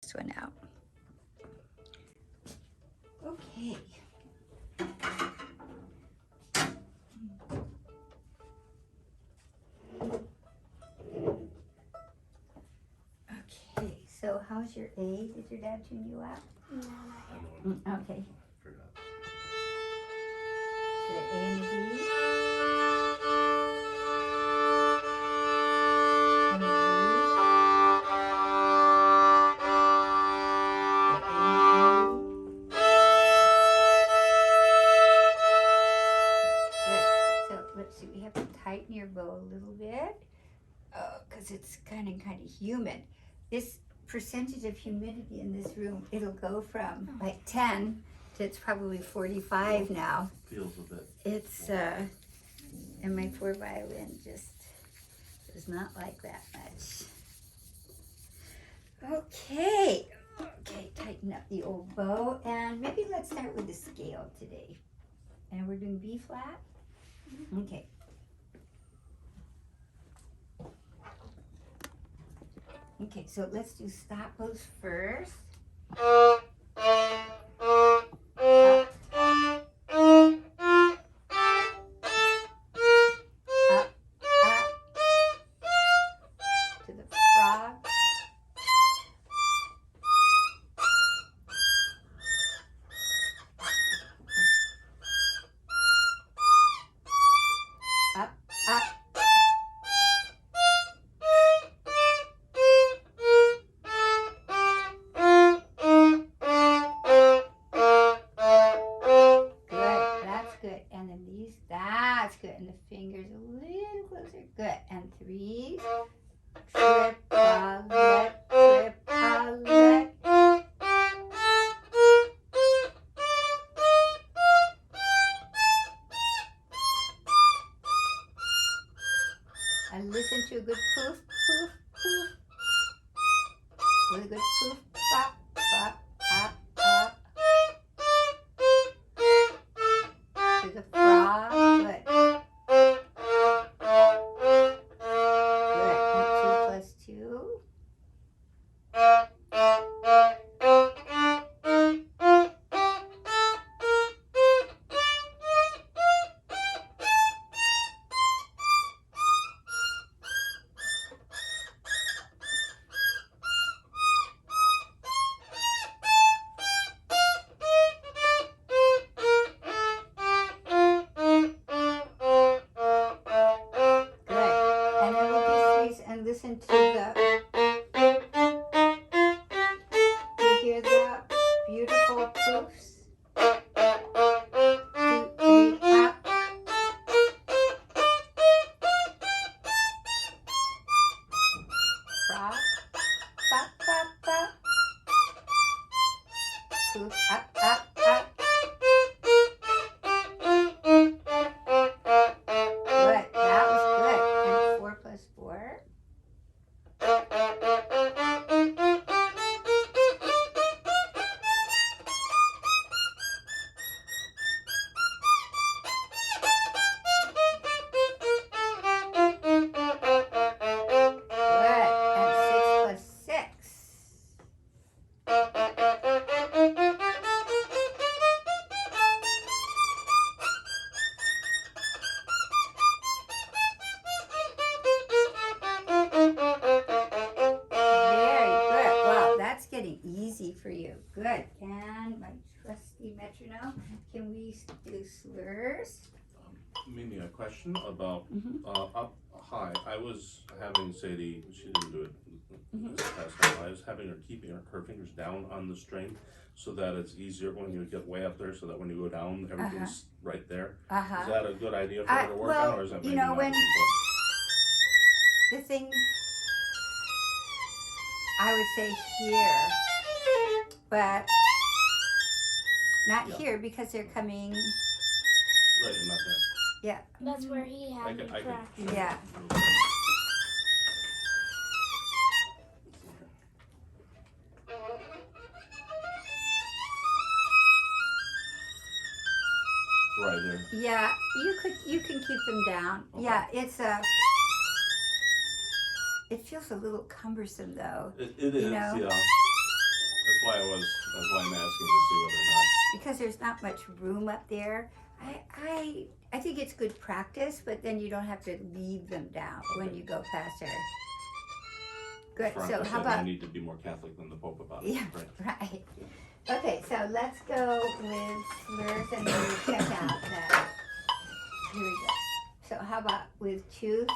last one out. Okay. Okay, so how's your A? Did your dad tune you up? No, not yet. Okay. Forgot. The A and the D. And the G. The A and the E. Good. So let's see, we have to tighten your bow a little bit. Because it's kind of humid. This percentage of humidity in this room, it'll go from like 10 to it's probably 45 now. Feels a bit. It's, and my poor violin just does not like that much. Okay, tighten up the old bow, and maybe let's start with the scale today. And we're doing B flat? Okay. Okay, so let's do stop bows first. Up. Up, up. To the frog. Up, up. That's good. And the fingers a little closer. Good. And threes. Triplet, triplet. And listen to a good poof, poof, poof. With a good poof, pop, pop, up, up. To the frog. Good. Good. And 2 + 2. Listen to the, you hear the beautiful poofs? 2, 3, up. Frog, ba, ba, ba. Poof, up, up, up. Good, that was good. And 4 + 4. Getting easy for you. Good. And my trusty metronome. Can we do slurs? Mimi, a question about up high. I was having Sadie, she didn't do it this past time. I was having her keeping her fingers down on the string so that it's easier when you get way up there, so that when you go down, everything's right there. Is that a good idea for her to work on, or is that maybe not when the thing, I would say here, but not here because they're coming. Right, and not there. Yeah. That's where he had me practice. Yeah. Right there. Yeah, you can keep them down. Okay. Yeah, it's it feels a little cumbersome though. It is, know? yeah. asking to see whether or not. Because there's not much room up there. I think it's good practice, but then you don't have to leave them down when you go past her. Good. Franco So how said about? I need to be more Catholic than the Pope about it. Yeah. Right. Right. Okay. So let's go with slurs and then we check out that. Here we go. So how about with tooth?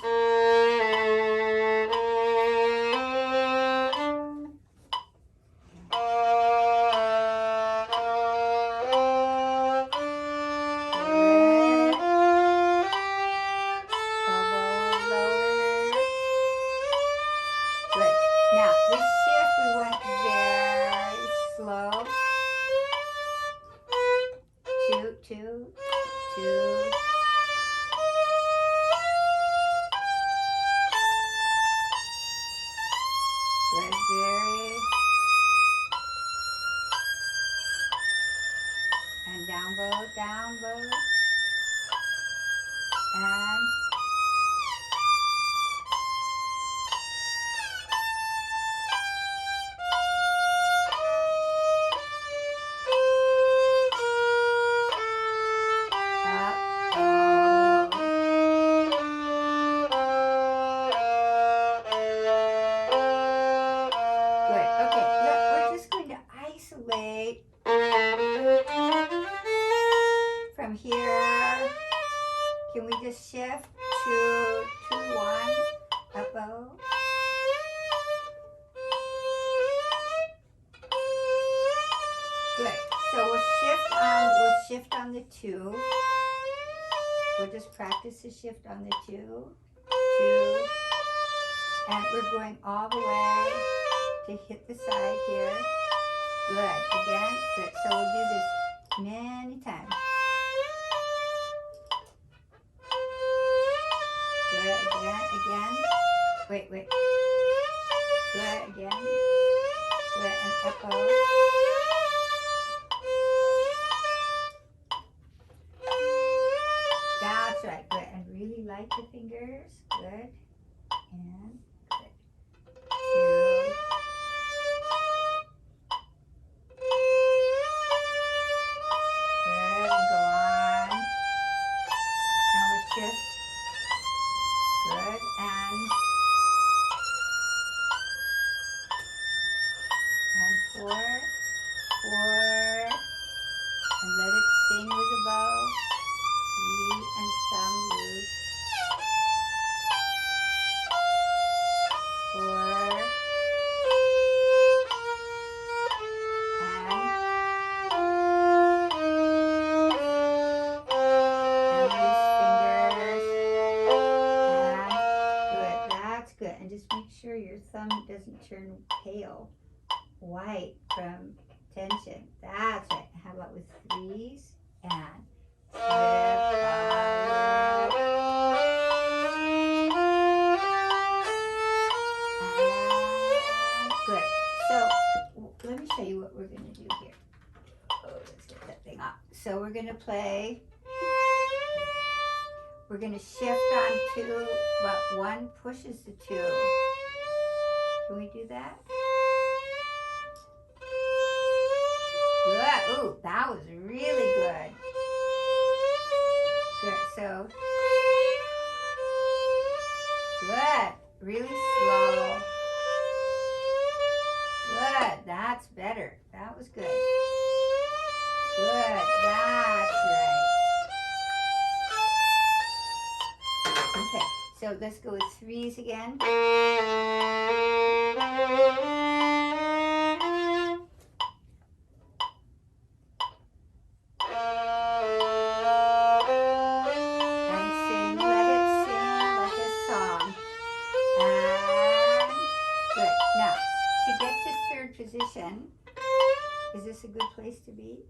Two. Good, very. And down bow, down bow. And from here, can we just shift to 2-1 up bow? Good. So we'll shift on the 2. We'll just practice the shift on the 2. 2. And we're going all the way to hit the side here. Good. Again. Good. So we'll do this many times. Good. Again. Wait. Good. Again. Good. And up bow. That's right. Good. And really light the fingers. Good. And good. 2. Good. And go on. Now we'll shift. Good. And 4. 4. And let it sing with the bow. 3 and thumb loose. 4 and loose fingers and good. That's good. And just make sure your thumb doesn't turn pale white from tension. That's right. How about with 3s and good. So let me show you what we're going to do here. Oh, let's get that thing off. So we're going to play. We're going to shift on 2, but 1 pushes the 2. Can we do that? Good. Ooh, that was really good. Good. So good. Really slow. Good. That's better. That was good. Good. That's right. Okay. So let's go with 3s again. Position. Is this a good place to be?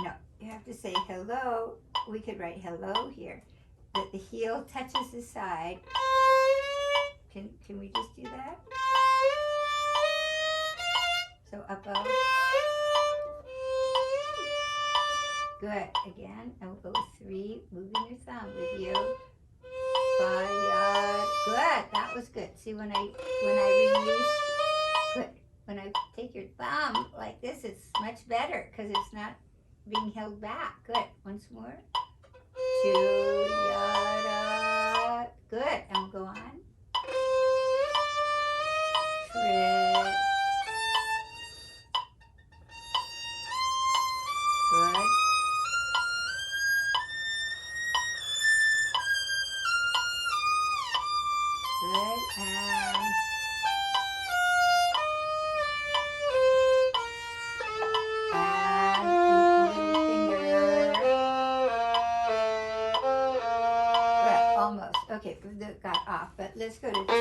No, you have to say hello. We could write hello here. That the heel touches the side. Can we just do that? So up bow. Good. Again, and we'll go with 3, moving your thumb with you. Good. That was good. See when I release. Good. When I take your thumb like this. It's much better because it's not being held back. Good. Once more. Yada. Good. And we'll go on. Trit. Good. Good. And little finger. Well, almost. Okay, we got off, but let's go to 2 plus.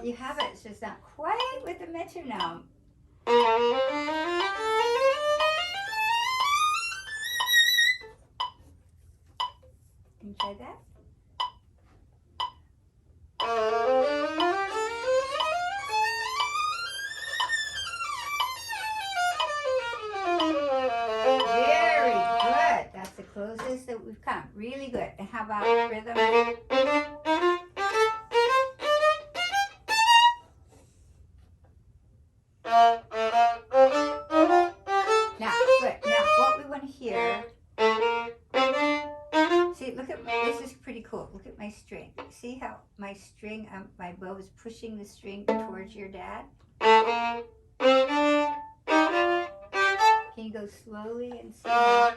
You have it, it's just not quite with the metronome. Can you try that? Very good. That's the closest that we've come. Really good. And how about rhythm? Look at my string. See how my string, my bow is pushing the string towards your dad? Can you go slowly and see how?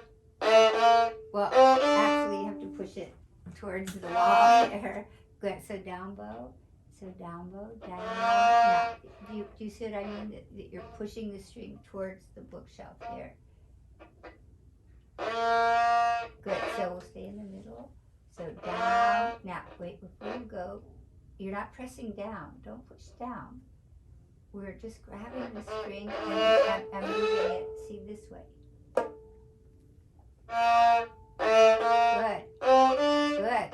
Well, actually you have to push it towards the wall here. Good. So down bow. So down bow, down. Now, do you see what I mean? That you're pushing the string towards the bookshelf here. Good. So we'll stay in the middle. So down. Now, wait, before you go, you're not pressing down. Don't push down. We're just grabbing the string and moving it, see, this way. Good. Good.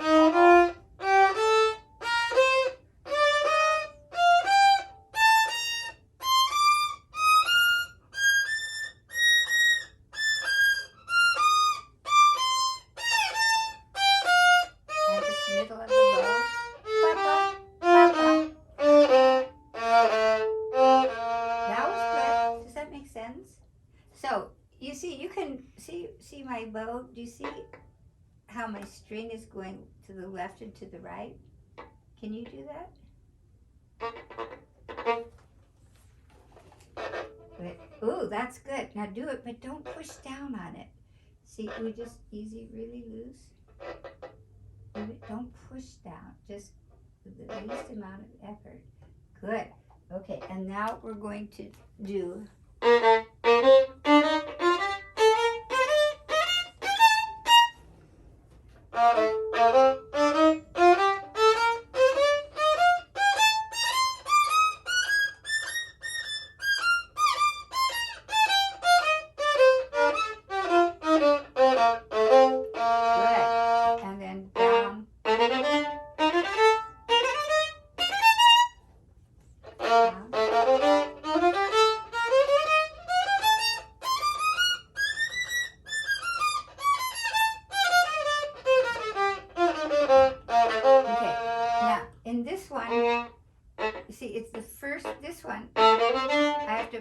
So you see, you can see my bow. Do you see how my string is going to the left and to the right? Can you do that? Good. Ooh, that's good. Now do it, but don't push down on it. See, we just easy, really loose. Don't push down, just the least amount of effort. Good. Okay, and now we're going to do it's the first, this one, I have to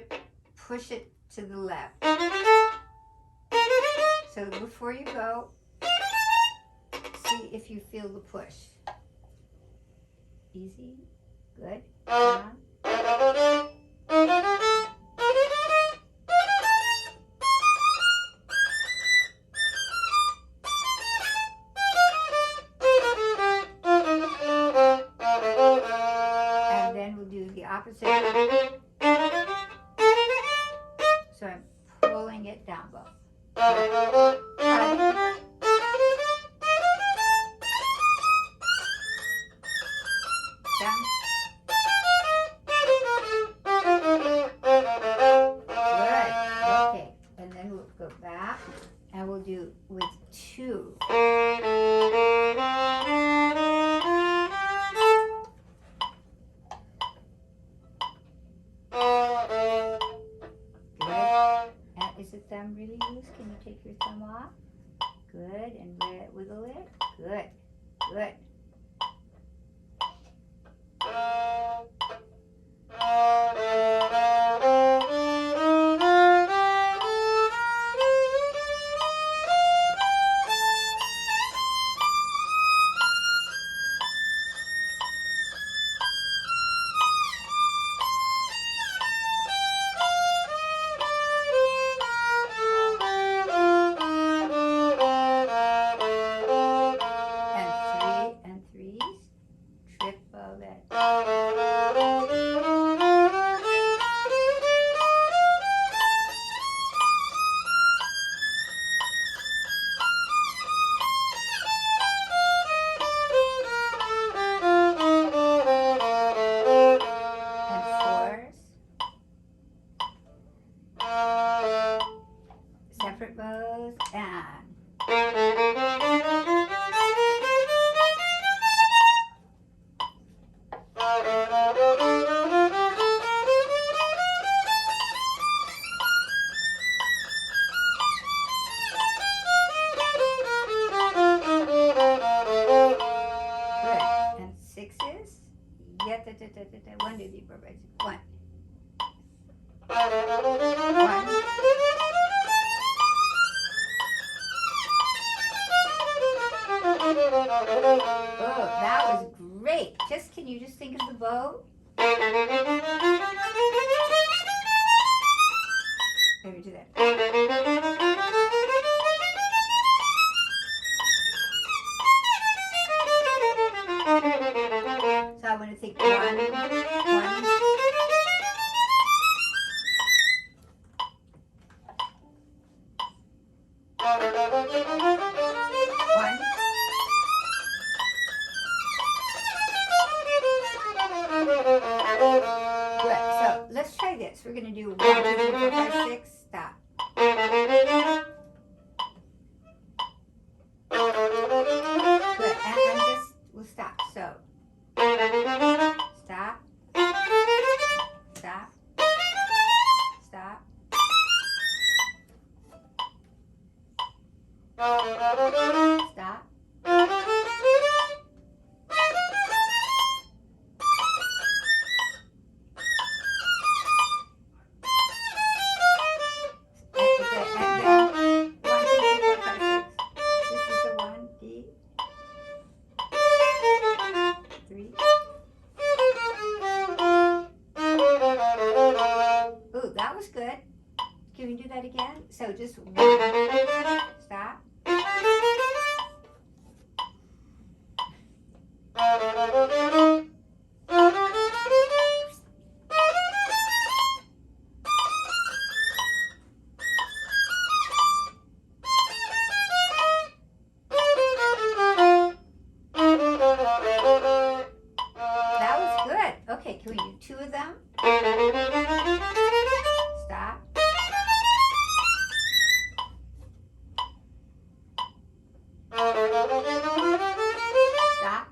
push it to the left. So before you go, see if you feel the push. Easy, good, come on. And then we'll do the opposite. So I'm pulling it down both. Down. Good. Okay. And then we'll go back and we'll do with two. Is the thumb really loose? Can you take your thumb off? Good, and wiggle it. Good, good. Separate bows and good. And sixes. Yeah, 1, 2, 3, 4, 5, 6. 1. 1. Oh, that was great. Can you just think of the bow? Let me do that. So I'm going to think 1, 1. Good. So let's try this. We're going to do 1, 2, 3, 4, 5, 6. Stop. Good. And we'll stop. So stop. Stop. Stop. Stop. Can we do that again? So just 1. Stop. That was good. Okay, can we do 2 of them? Stop. Stop.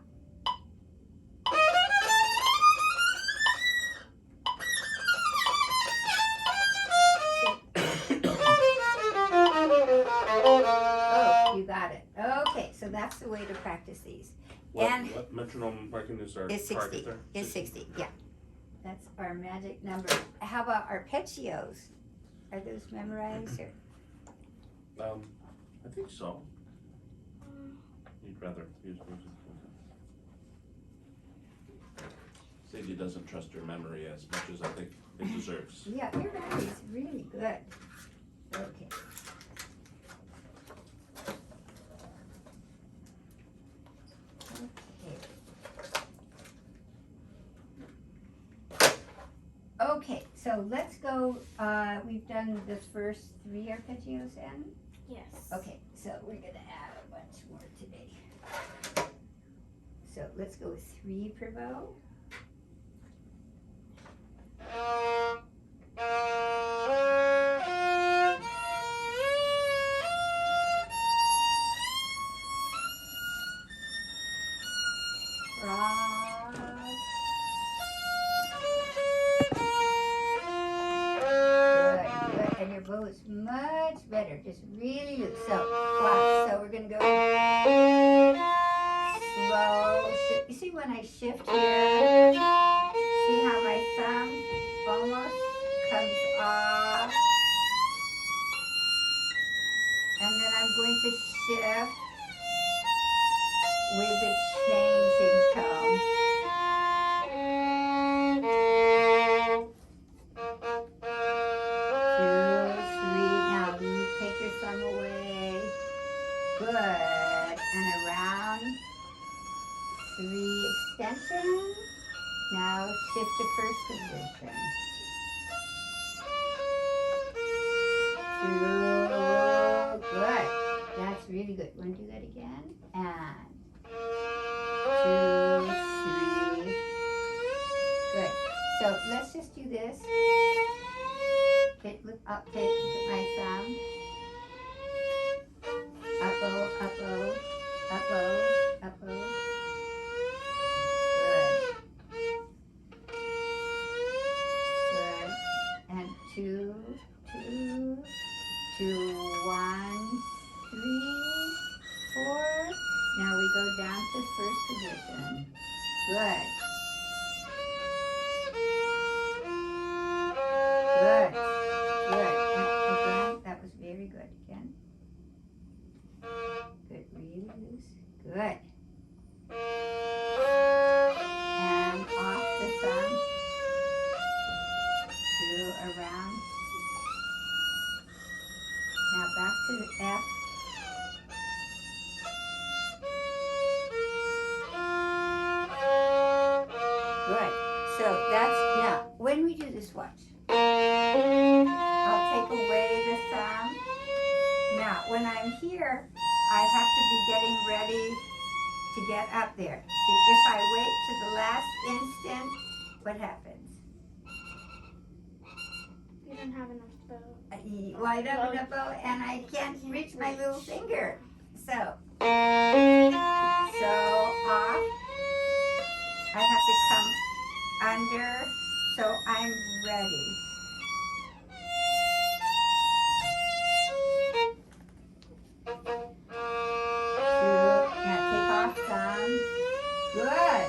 Oh, you got it. Okay, so that's the way to practice these. What metronome marking is our It's 60. target there? It's 60, yeah. That's our magic number. How about arpeggios? Are those memorized? Or? I think so. You'd rather use music. Sadie doesn't trust her memory as much as I think it deserves. Yeah, your memory is really good. Okay. Okay, so let's go, we've done the first 3 arpeggios in. Yes. Okay, so we're gonna add a bunch more today. So let's go with 3 per bow. Cross. Good, and your bow is much better, just really loose. So, watch, so we're gonna go slow. You see when I shift here, see how my thumb almost comes off? And then I'm going to shift with the changing tone. 2, 3, now you take your thumb away. Good, and around. 3 extension. Now shift to first position. 2, good. That's really good. Want to do that again? And 2, 3. Good. So let's just do this. Look up, look at my thumb. Up-o, up-o, up-o, up-o. Good. And 2, 2, 2, 1, 3, 4. Now we go down to first position. Good. Good. Good. And again, that was very good. Again. Good. Really loose. Good. And off the thumb. 2 around. Now back to the F. Good. So that's, now, when we do this, watch. I'll take away the thumb. Now, when I'm here, I have to be getting ready to get up there. See, if I wait to the last instant, what happens? You don't have enough bow. Well, I don't have enough bow, and I can't reach my little finger. So off. I have to come under, so I'm ready. Now take off thumb. Good.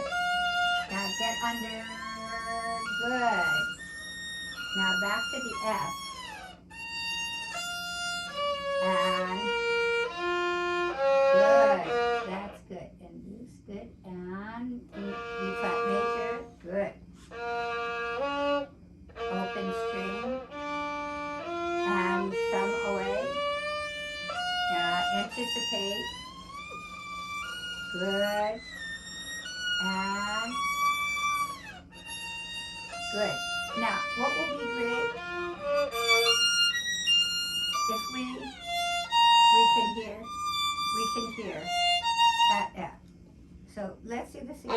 Now get under. Good. Now back to the F. And good. That's good. And loose. Good. And B flat major. Good. Open string. And thumb away. Now anticipate. Good. And good. Now, what will be great if we can hear that F. So let's do this again.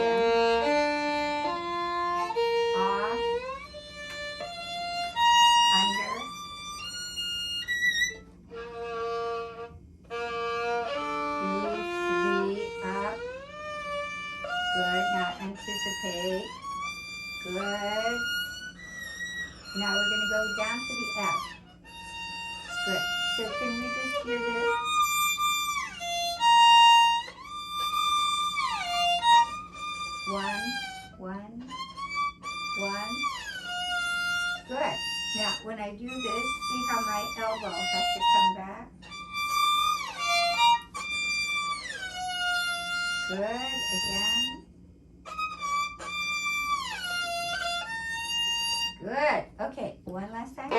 Off, under, 2, 3, up. Good. Now anticipate. Good. Now we're going to go down to the F. Good. So can we just hear this? One, one, one. I do this, see how my elbow has to come back? Good, again. Good, okay, one last time.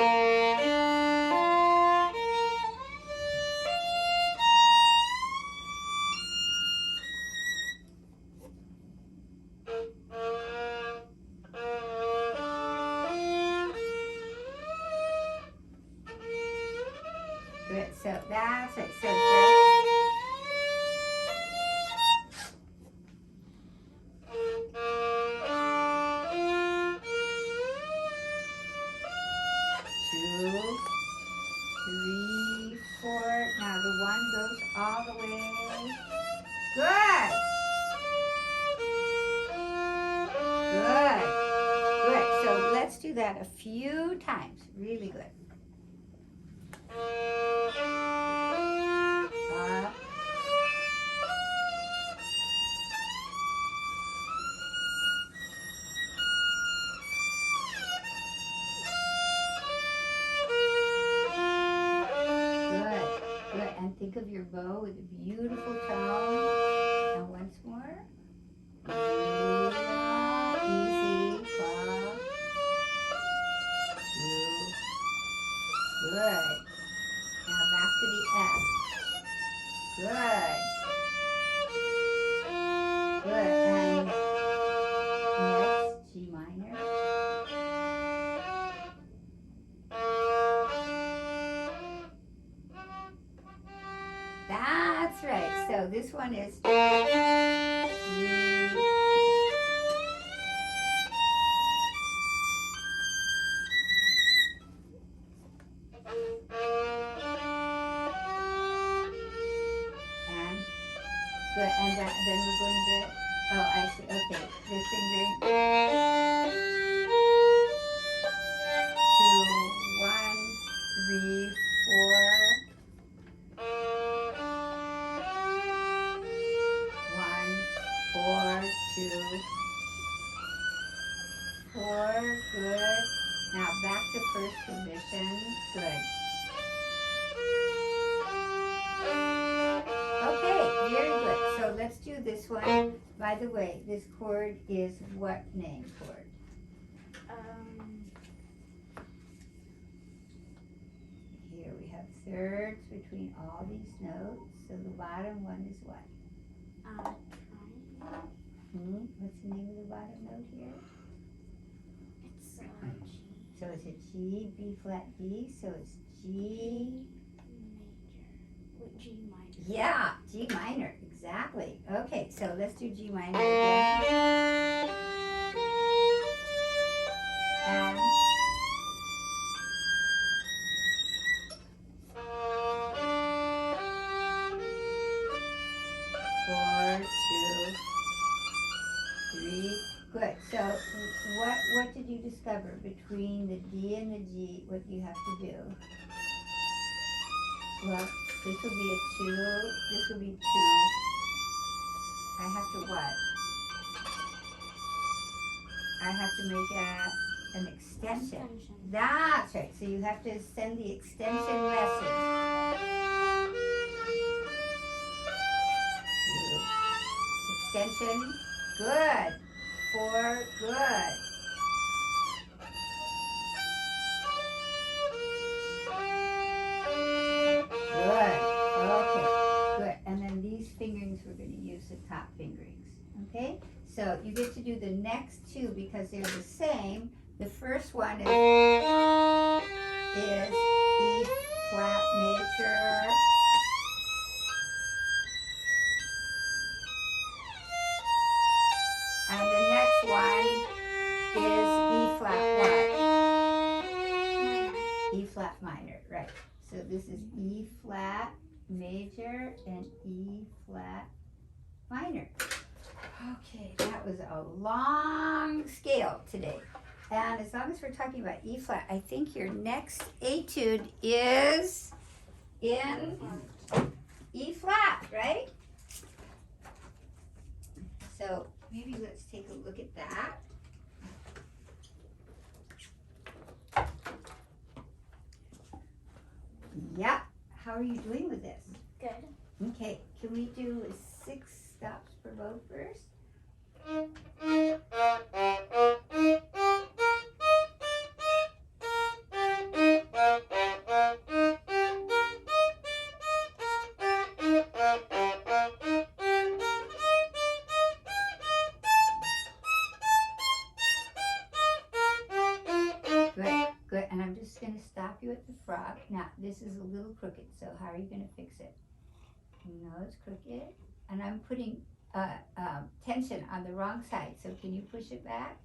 Good, so that's it, so just two, three, four. Now the one goes all the way. Good. Good. Good. So let's do that a few times. Really good. Up. Good. Good. And think of your bow with a beautiful tone. And once more. Easy. Claw. Two. Good. Now back to the F. Good. Good. And next, G minor. That's right. So this one is G. And good. And then we're going to, oh, I see. Okay. This fingering. 2, 1, 3, 4. 1, 4, 2, 4. Good. Now back to first position. Good. Okay, very good. So let's do this one. By the way, this chord is what name chord? Here we have thirds between all these notes. So the bottom one is what? What's the name of the bottom note here? It's G. So it's a G, B flat D. So it's G. Major. G minor. Yeah, G minor, exactly. Okay, so let's do G minor again. And 4, 2, 3. Good. So what did you discover between the D and the G? What do you have to do? Well, this will be a 2. This will be 2. I have to what? I have to make an extension. That's right. So you have to send the extension message. 2. Extension. Good. 4. Good. Good. Okay. Good. And then these fingerings, we're going to use the top fingerings. Okay? So you get to do the next two because they're the same. The first one is E flat major. And the next one is E flat what? E flat minor, right. So this is E flat major and E flat minor. Okay, that was a long scale today. And as long as we're talking about E flat, I think your next etude is in E flat, right? So maybe let's take a look at that. Yeah. How are you doing with this? Good. Okay. Can we do 6 stops per bow first? Good, good. And I'm just going to stop you at the frog. Now, this is a little crooked, so how are you going to fix it? No, it's crooked. And I'm putting tension on the wrong side, so can you push it back?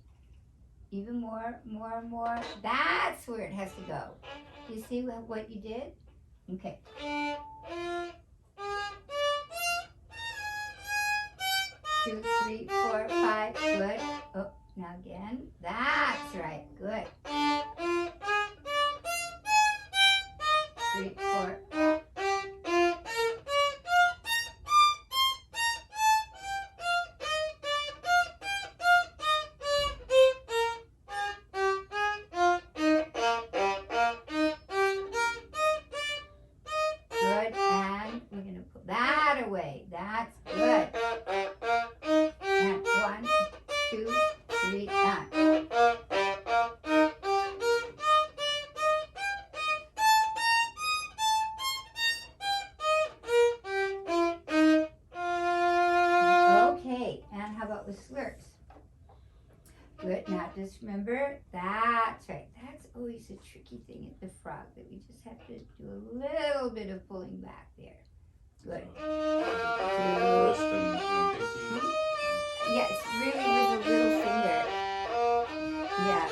Even more, more, more. That's where it has to go. Do you see what you did? Okay. 2, 3, 4, 5. Good. Oh, now again. That's right. Good. 3, 4. Good. And we're going to put that away. That's good. And 1, 2, 3, done. Okay, and how about with slurs? Good, now just remember, that's right. That's always a tricky thing at the frog, that we just have to do a little bit of pulling back there. Good. Wrist and pinky. Yes, really with the little finger. Yeah.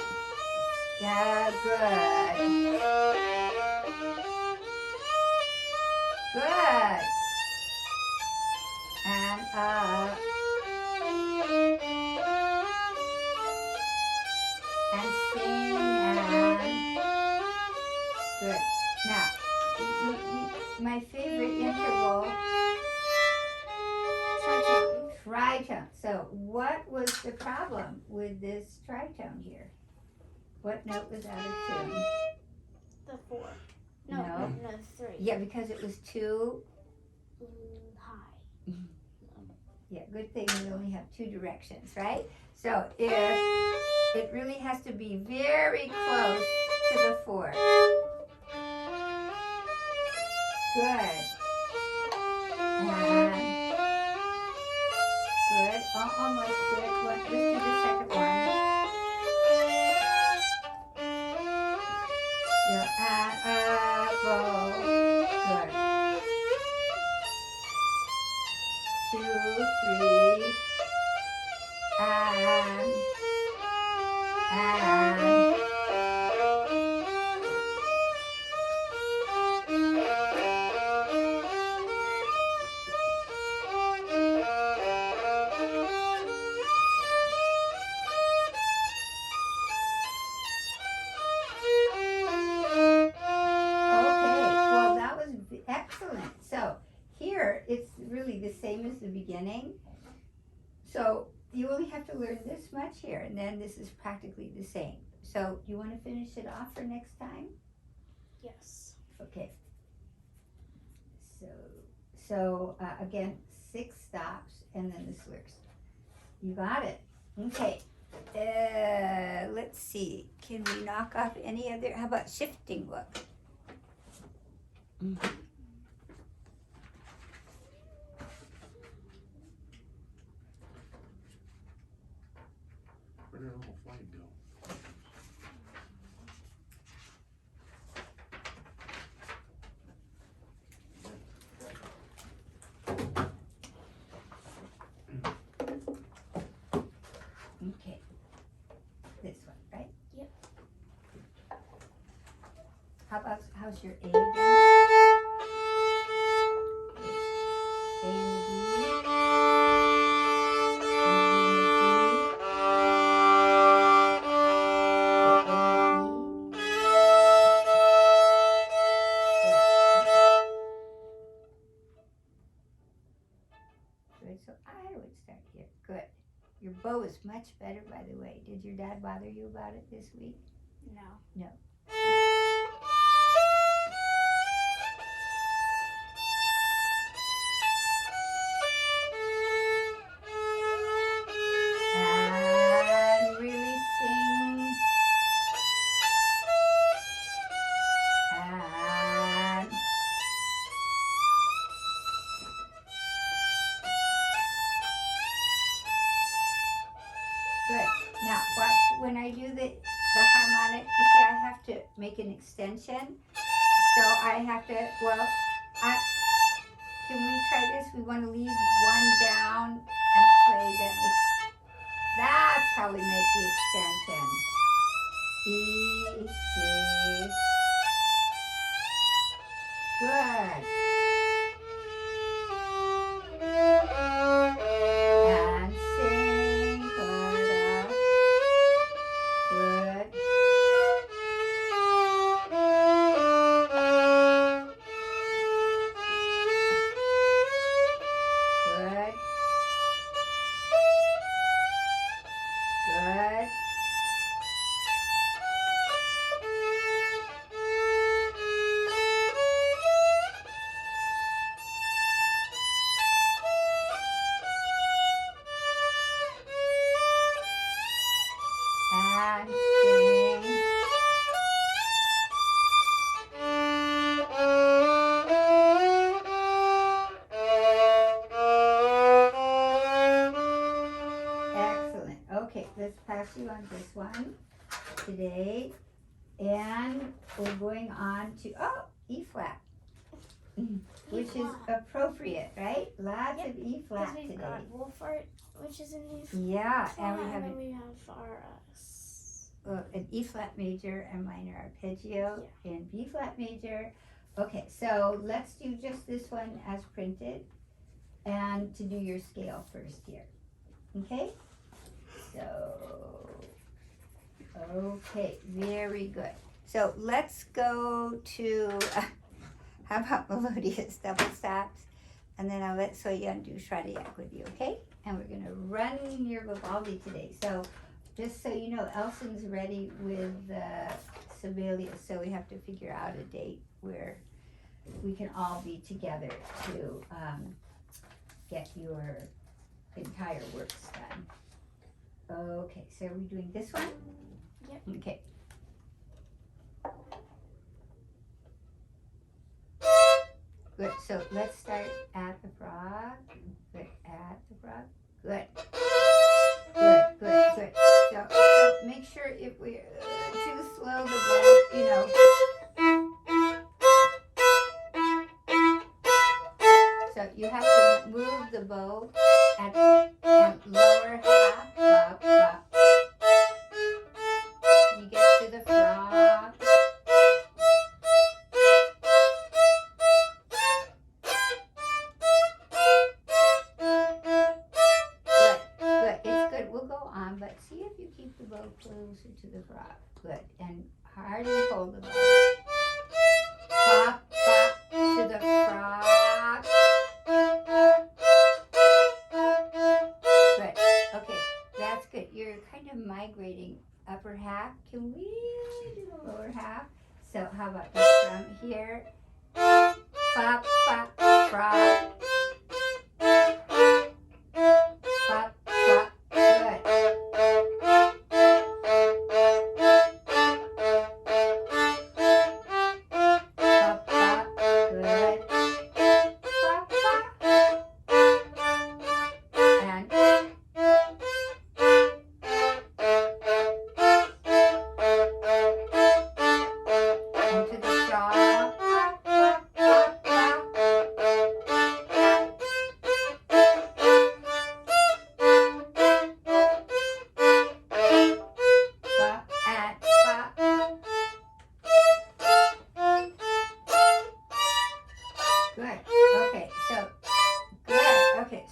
Yeah, good. Good. And up. And sing and good. Now, my favorite interval, Tritone. tritone. So what was the problem with this tritone here? What note was out of tune? The 4. No, No. no, 3. Yeah, because it was too, High. yeah, good thing we only have 2 directions, right? So if it really has to be very close to the 4. Good. And good. Almost good. Let's do the second one. You're at a bow. Good. 2, 3. And. Excellent. So here it's really the same as the beginning. So you only have to learn this much here, and then this is practically the same. So you want to finish it off for next time? Yes. Okay. So again, 6 stops and then the slurs. You got it. Okay. Let's see. Can we knock off any other? How about shifting book? Where did all flight go? Okay. This one, right? Yep. How's your A again? A and the D. So I would start here. Good. Your bow is much better, by the way. Did your dad bother you about it this week? No. No. Now watch when I do the harmonic. You see, I have to make an extension. So I have to. Well, can we try this? We want to leave one down and play the. That's how we make the extension. E, G. Good. And sing chorus. Good. Good. Good. And sing. Excellent. Okay, let's pass you on this one today. And we're going on to, E flat. Which is appropriate, right? Lots of E flat Because we've today. got Wohlfhart, which is an E flat. Yeah, and we have then we have our an E flat major and minor arpeggio in B flat major. Okay, so let's do just this one as printed and to do your scale first here. Okay? So, okay, very good. So let's go to, how about melodious double stops? And then I'll let Soyeon do Shradayak with you, okay? And we're gonna run your Vivaldi today. So just so you know, Elson's ready with Sibelius, so we have to figure out a date where we can all be together to get your entire works done. Okay, so are we doing this one? Yep. Okay. Good, so let's start at the frog. Good, at the frog. Good. Good, good, good. So make sure if we're too slow, the bow, you know. So you have to move the bow and lower half, bop, bop. You get to the frog. But see if you keep the bow closer to the frog. Good. And hardly hold the bow. Pop, pop to the frog. Good. Okay, that's good. You're kind of migrating upper half. Can we do the lower half? So how about this from here? Pop, pop, frog. Pop, pop. Good.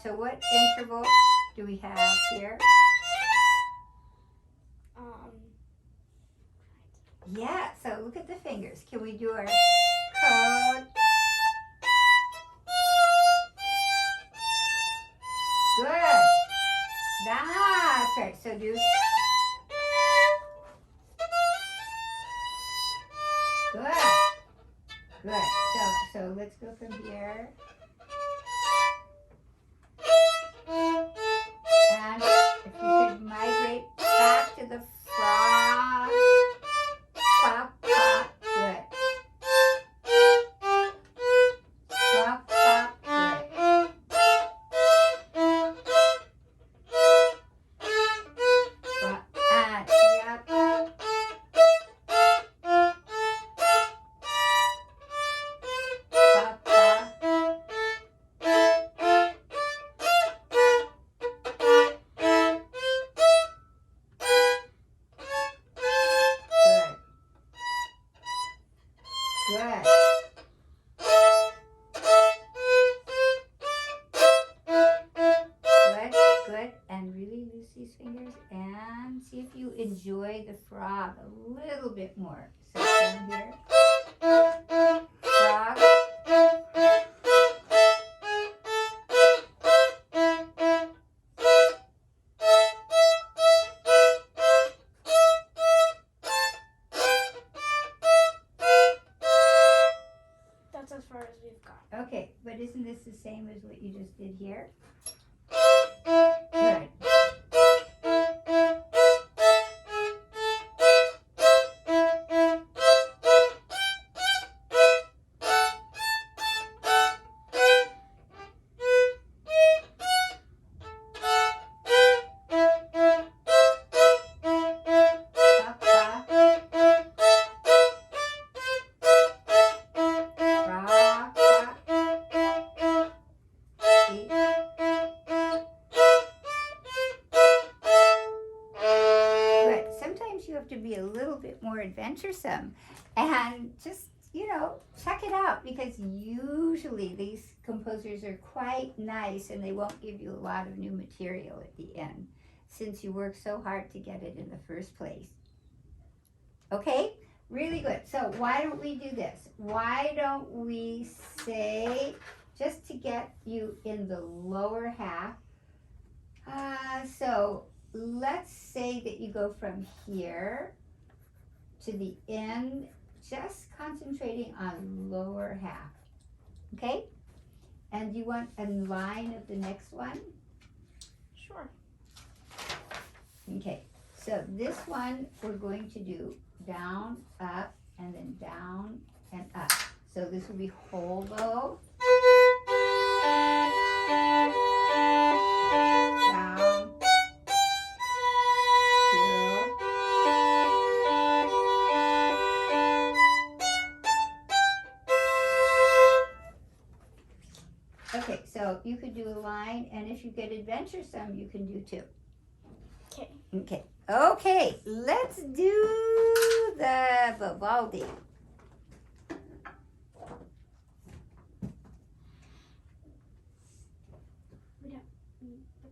So what interval do we have here? Yeah, so look at the fingers. Can we do our code? Good. That's right. So do. Good. Good. So let's go from here. And if you could migrate back to the frog. Pop, pop, good. Pop, pop, good. Pop, these fingers and see if you enjoy the frog a little bit more. So down here. Frog. That's as far as we've got. Okay, but isn't this the same as what you just did here? Good. Up, up. Rock, rock. See? Good. Sometimes you have to be a little bit more adventuresome and just, check it out, because usually these composers are quite nice and they won't give you a lot of new material at the end since you worked so hard to get it in the first place. Okay? Really good. So why don't we do this? Why don't we say, just to get you in the lower half, so let's say that you go from here to the end, just concentrating on lower half. Okay? And you want a line of the next one? Sure. Okay. So this one we're going to do down, up, and then down and up. So this will be whole bow. Down. Two. Okay, so you could do a line, and if you get adventuresome, you can do two. Okay. Okay. Okay, let's do the Vivaldi. We don't need the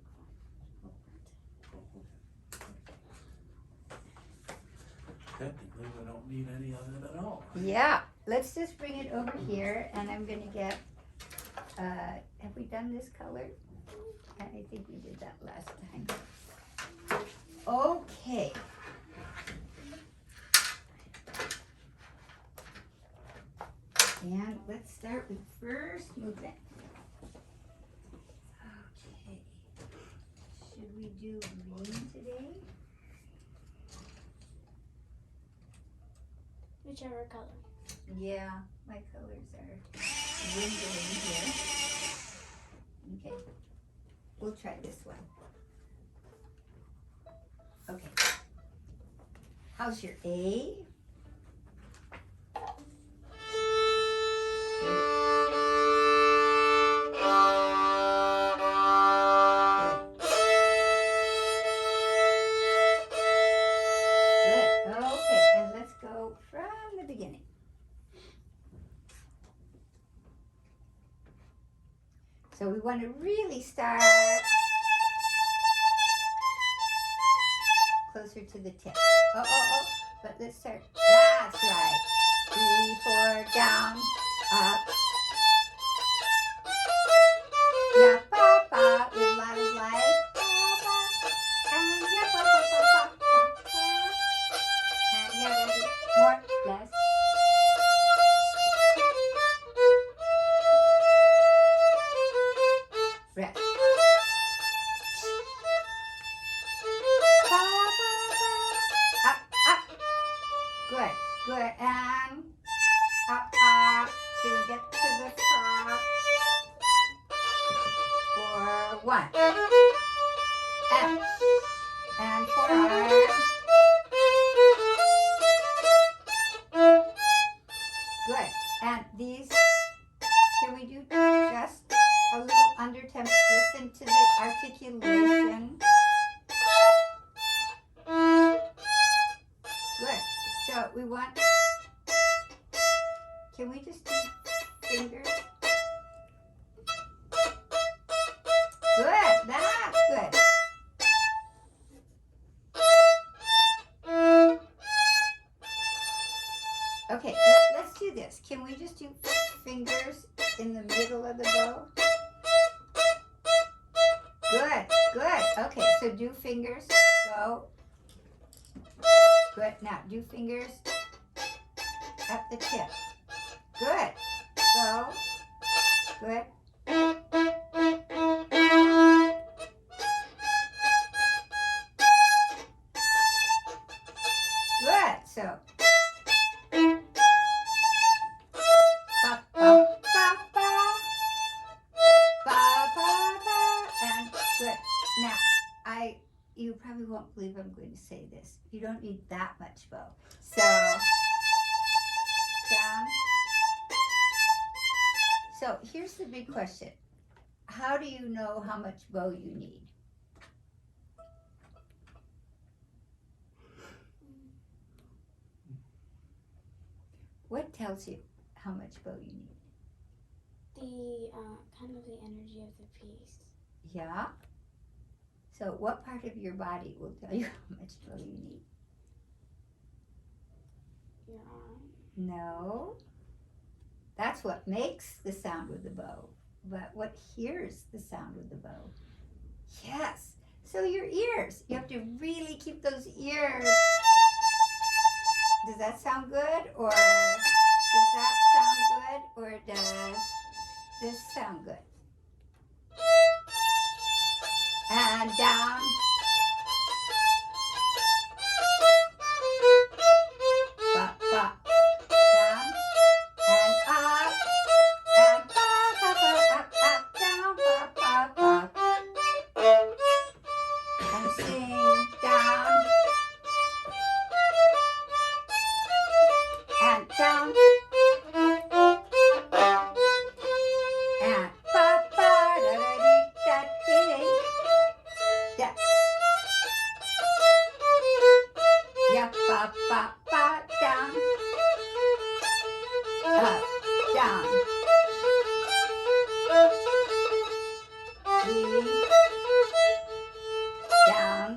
Technically, we don't need any of it at all. Yeah, let's just bring it over here, and I'm gonna get, have we done this color? I think we did that last time. Okay. And let's start with first movement. Okay. Should we do green today? whichever color. Yeah, my colors are windowing here. Okay, we'll try this one. Okay. How's your A? Good. Okay, and let's go from the beginning. So we want to really start closer to the tip. Oh, but let's start. That's right. 3, 4, down, up. Yeah, pa, pa, with a lot of life. Pa, pa. And yeah, pa, pa, pa, pa, pa, pa. And yeah, there's more, less. Rest. Pa, pa, pa. Up, up. Good, good. And up, up. Till we get to the top. 4, 1. F. And 4 arms. Good. And these, can we do just a little under temp? Listen to the articulation. Good. So we want, can we just do fingers? Good. That's good. we just do fingers in the middle of the bow? Good, good. Okay, so do fingers. Go. Good. Now do fingers up the tip. Good. Go. Good. Good. So. Ba, ba, ba, ba. Ba, ba, ba. And good. Now, you probably won't believe I'm going to say this. You don't need that much bow. So, down. So, here's the big question. How do you know how much bow you need? What tells you how much bow you need? The kind of the energy of the piece. Yeah. So what part of your body will tell you how much bow you need? Your arm. No. That's what makes the sound with the bow. But what hears the sound with the bow? Yes. So your ears. You have to really keep those ears. Does that sound good? Or does that sound good? Or does this sound good? And down. Ba, ba. Down. And up. And ba, ba, ba, up, up, down, ba, ba, ba. And sing down. And down. And ba, ba, da, da, dee, da, dee, dee. Da. Yeah, ba, ba, ba, down. Up, down. E, down.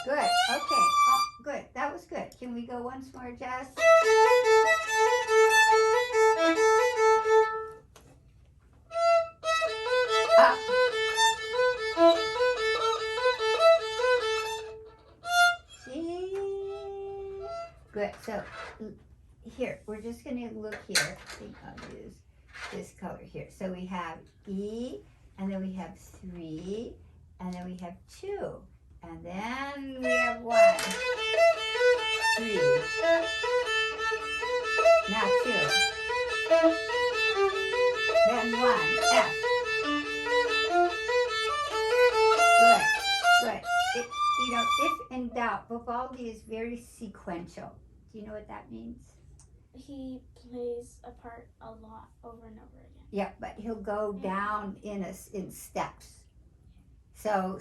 Good. Okay. Oh, good. That was good. Can we go once more, Jess? Up. See? Good. So here, we're just going to look here. I think I'll use this color here. So we have E, and then we have 3, and then we have 2, and then we have 1, 3. Now 2. Then 1, F. Good, good. If in doubt, Vivaldi is very sequential. Do you know what that means? He plays a part a lot over and over again. Yeah, but he'll go down in steps. So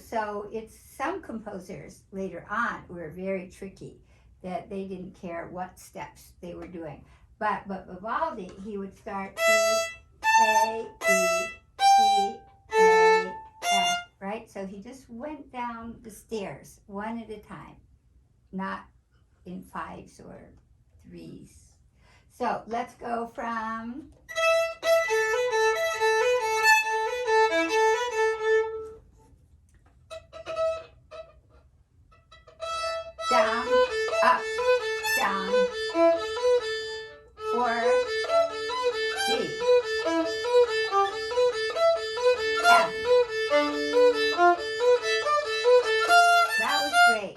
it's some composers later on were very tricky that they didn't care what steps they were doing. But Vivaldi, he would start E, A, E, C, A, F, right? So he just went down the stairs one at a time, not in 5s or 3s. So let's go from down, up, down, 4, G, F. That was great.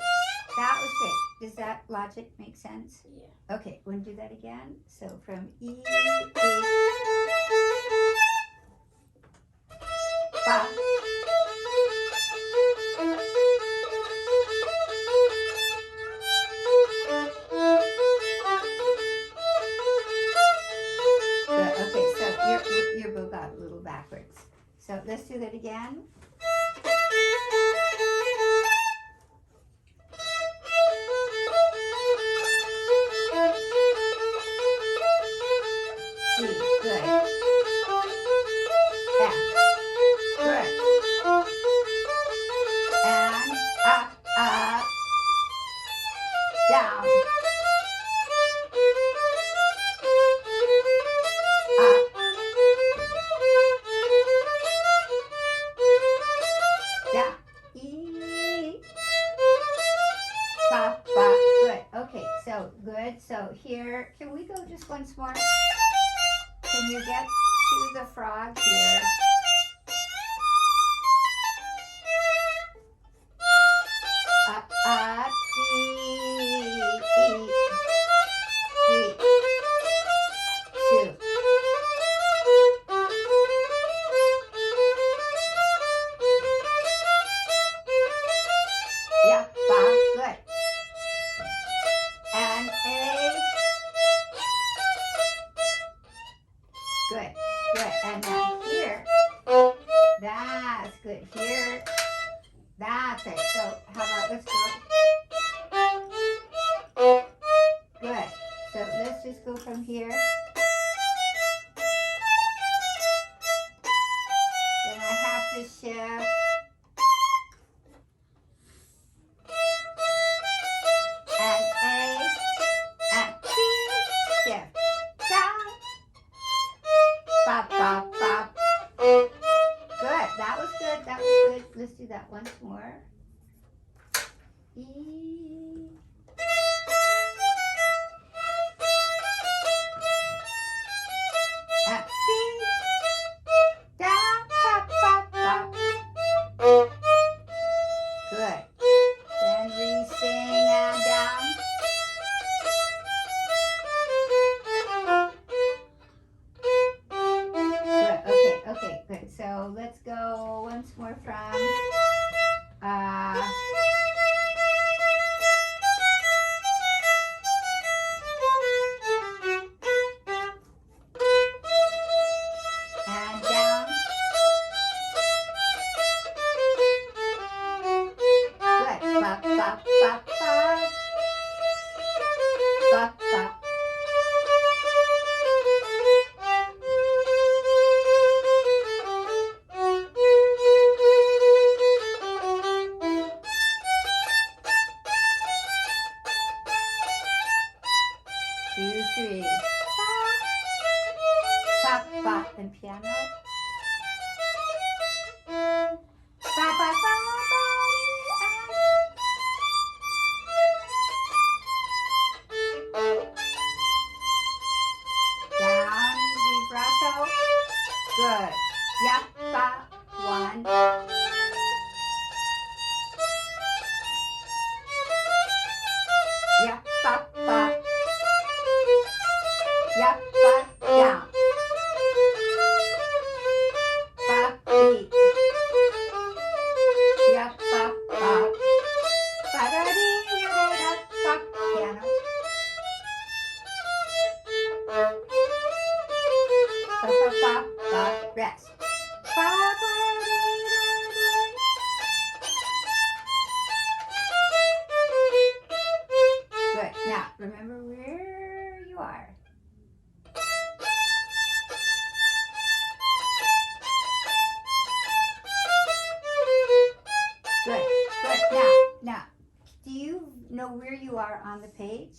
That was great. Does that logic make sense? Yeah. Okay, want to do that again? So from E, E, Fa. Good. Okay, so your bow got a little backwards. So let's do that again. C, good. F, good. And up, up, down. good. So here, can we go just once more? Can you get to the frog here? Up, E, two. Yeah, ba, good. And A. Good, good. And now here. That's good. Here. That's it. So how about let's go. Good. So let's just go from here. Then I have to shift. And A. And B. Shift. Down. Bop, bop, bop. Good. That was good. That was good. Let's do that once more. E. Up, B. Down, pop, pop, pop. Good. Then re-sing and down. Good. Okay, okay, good. So let's go once more from and down. Good. Bop, bop, bop, bop. Bop, bop. Two, three. Bop, bop, and piano. Bop, bop, bop, down, vibrato. Good. Yep, bop, one. Yep, bop, bop. Yep, bop, down. Bop, beat. Yep, bop, bop. Ba-da-dee, da-da, bop, piano. Bop, bop, bop, bop, rest. Good. Now, remember where you are. Good. Good. Now, do you know where you are on the page?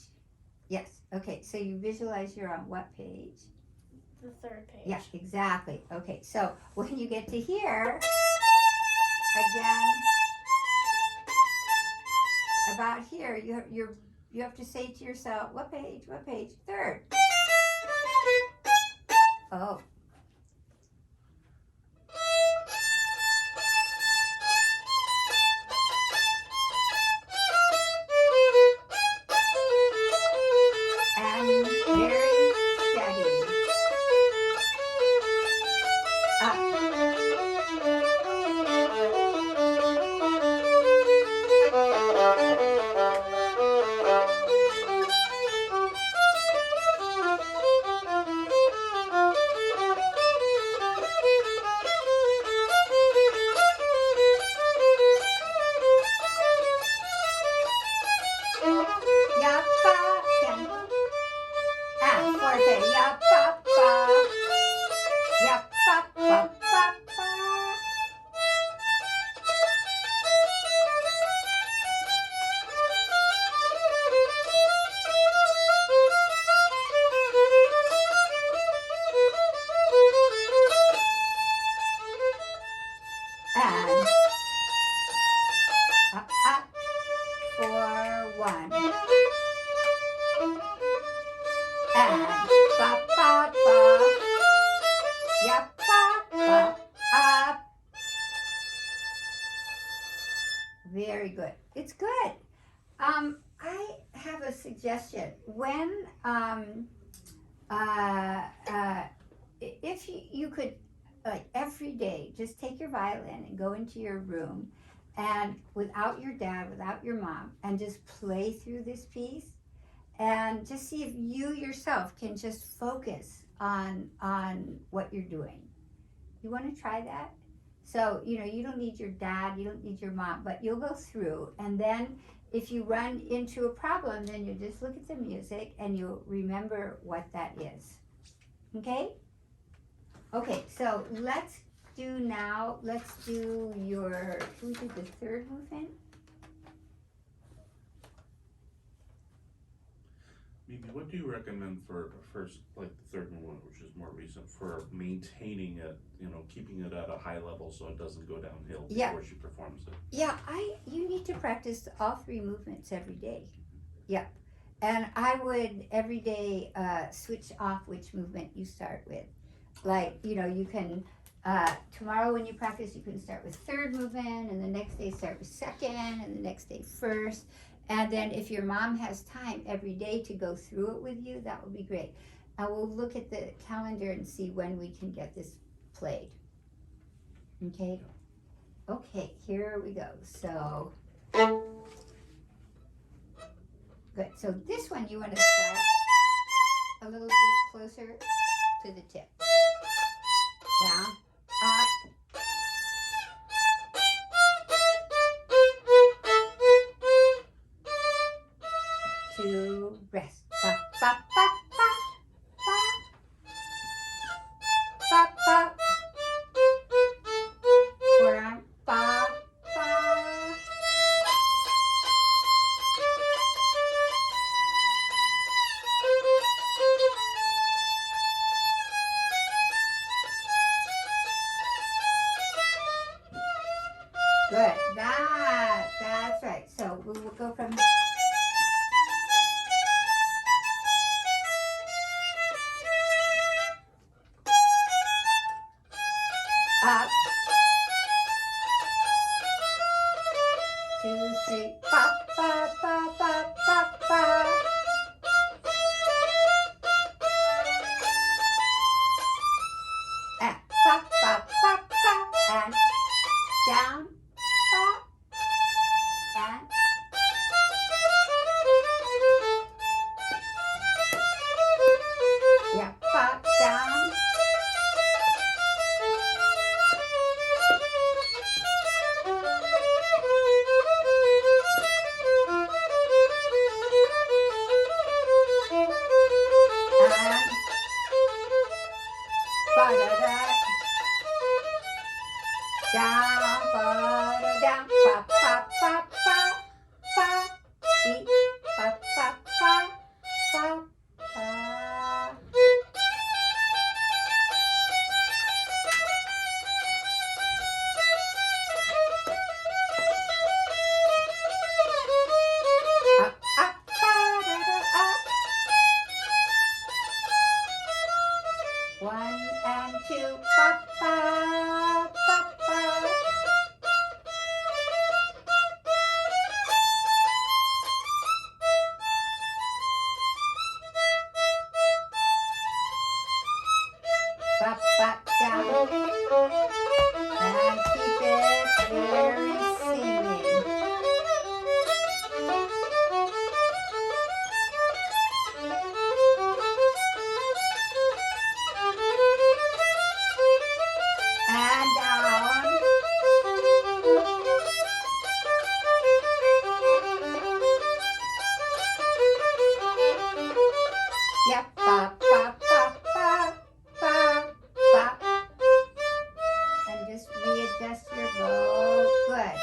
Yes. Okay. So you visualize you're on what page? The third page. Yeah, exactly. Okay. So when you get to here, again, about here, you have to say to yourself, what page? What page? Third. Oh. And very steady. And up, up, 4, 1. suggestion. When if you could, like every day, just take your violin and go into your room, and without your dad, without your mom, and just play through this piece, and just see if you yourself can just focus on what you're doing. You want to try that? So, you don't need your dad, you don't need your mom, but you'll go through, and then if you run into a problem, then you just look at the music and you'll remember what that is. Okay? Okay, so let's do your, can we do the third movement? Mimi, what do you recommend for first, like the third one, which is more recent, for maintaining it, keeping it at a high level so it doesn't go downhill before she performs it? Yeah, you need to practice all three movements every day. Yeah. And I would every day switch off which movement you start with. Like, you can, tomorrow when you practice, you can start with third movement, and the next day start with second, and the next day first. And then if your mom has time every day to go through it with you, that would be great. And we'll look at the calendar and see when we can get this played. Okay? Okay, here we go. So, good. So this one you want to start a little bit closer to the tip. Down, up. To rest. Ba, ba, ba, ba, ba. Ba, ba. Forearm. Ba, ba. Good. That's right. So we will go from up, 2, 3, ba, ba, ba, ba, ba, ba. And ba, ba, ba, ba, and down, ba, and yeah, ba, down. Ba-da-da. Down, ba-da, down, ba, ba, ba, ba, ba, beat, ba, ba, ba, ba, ba. Up, up, ba-da-da, up. 1 and 2, ba, ba, ba, ba. Ba, ba, down. And keep it very singing. And down. Yep, ba, ba, ba, ba, ba, ba. And just readjust your bow. Good.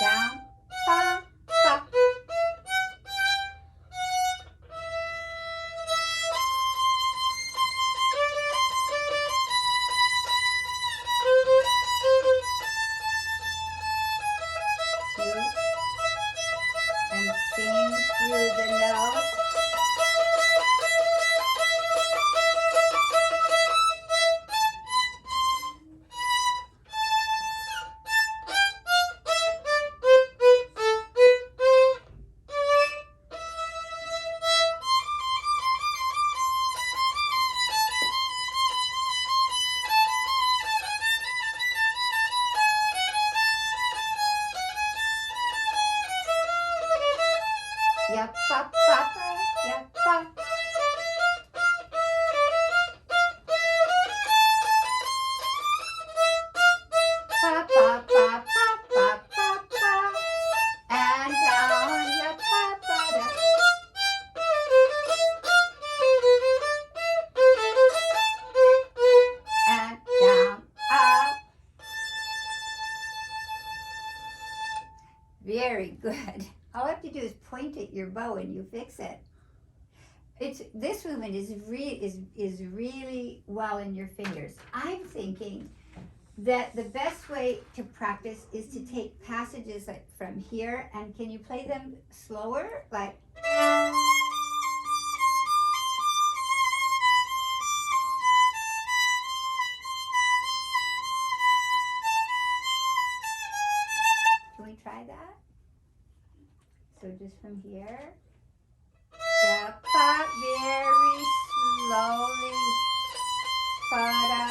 Down, ba, ba. Two. And sing through the nose. ya pa pa pa, ya pa. Pa pa pa pa pa pa pa, and down ya pa pa da. And down up. Very good. All I have to do is point at your bow and you fix it. This movement is really well in your fingers. I'm thinking that the best way to practice is to take passages like from here, and can you play them slower? Like can we try that? So just from here. Yeah, pa, very slowly. Pa-da.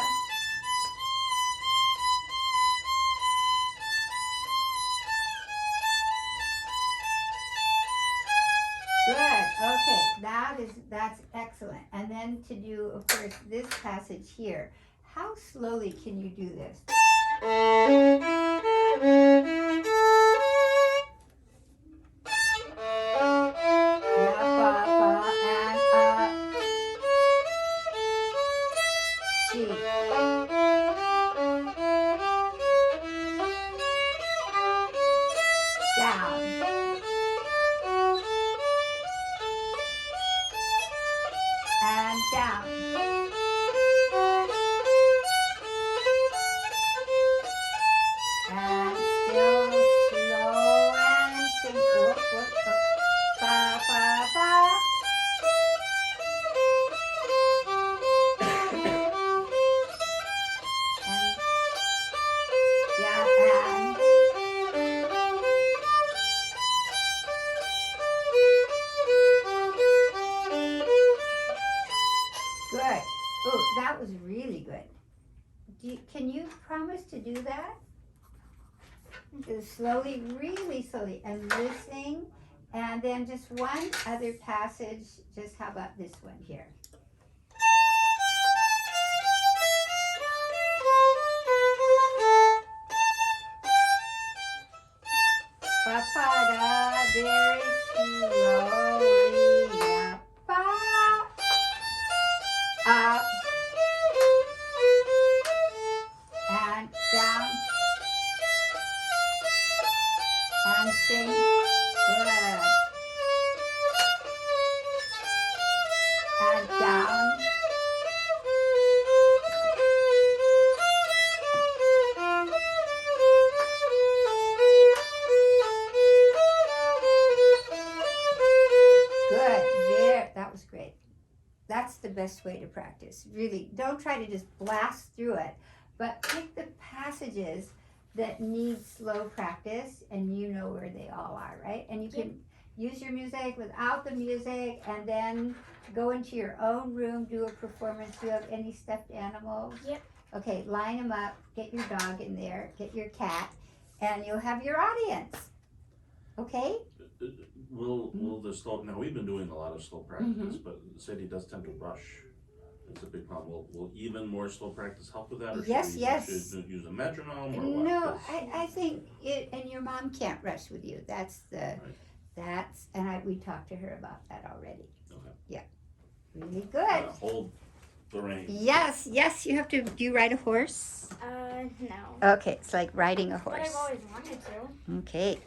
Good. Okay, that's excellent. And then to do, of course, this passage here. How slowly can you do this? Good. Oh, that was really good. Can you promise to do that? Slowly, really slowly, and listening. And then just one other passage. Just how about this one here? Pa-pa-da, very slowly. Ya-pa. Up. And down. And sing. Good. And down. Good. There. That was great. That's the best way to practice. Really, don't try to just blast through it, but pick the passages that need slow practice, and you know where they all are, right? And you can use your music without the music, and then go into your own room, do a performance. Do you have any stuffed animals? Yep. Okay, line them up, get your dog in there, get your cat, and you'll have your audience. Okay? Will the slow, now we've been doing a lot of slow practice, but Sadie does tend to rush. It's a big problem. Will even more slow practice help with that? Or Yes, should yes. Should use a metronome or what? No, I think it, and your mom can't rush with you. That's the, we talked to her about that already. Okay. Yeah, really good. Hold the reins. Yes, you have to, do you ride a horse? No. Okay, it's like riding a But horse. I've always wanted to. Okay.